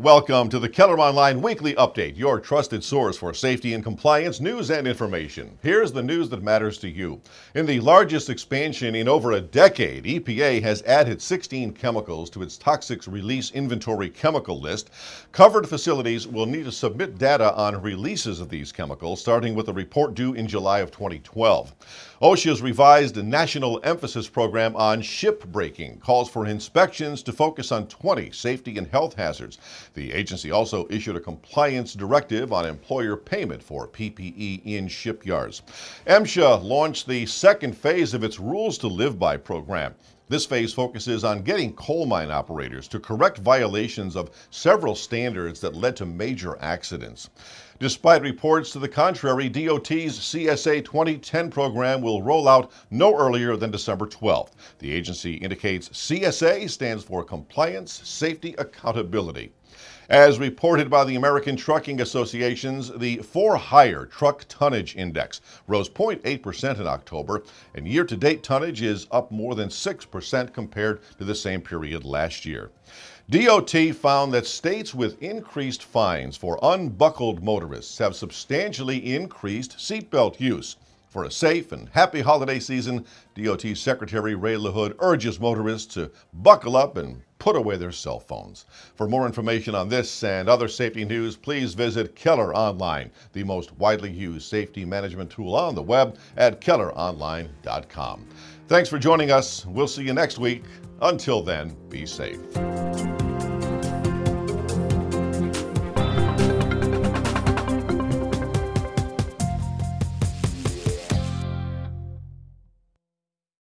Welcome to the Keller Online Weekly Update, your trusted source for safety and compliance news and information. Here's the news that matters to you. In the largest expansion in over a decade, EPA has added 16 chemicals to its toxics release inventory chemical list. Covered facilities will need to submit data on releases of these chemicals, starting with a report due in July of 2012. OSHA's revised National Emphasis Program on Ship Breaking calls for inspections to focus on 20 safety and health hazards. The agency also issued a compliance directive on employer payment for PPE in shipyards. MSHA launched the second phase of its Rules to Live By program. This phase focuses on getting coal mine operators to correct violations of several standards that led to major accidents. Despite reports to the contrary, DOT's CSA 2010 program will roll out no earlier than December 12th. The agency indicates CSA stands for Compliance, Safety, Accountability. As reported by the American Trucking Associations, the For-Hire Truck Tonnage Index rose 0.8% in October, and year-to-date tonnage is up more than 6% compared to the same period last year. DOT found that states with increased fines for unbuckled motorists have substantially increased seatbelt use. For a safe and happy holiday season, DOT Secretary Ray LaHood urges motorists to buckle up and put away their cell phones. For more information on this and other safety news, please visit Keller Online, the most widely used safety management tool on the web at kelleronline.com. Thanks for joining us. We'll see you next week. Until then, be safe.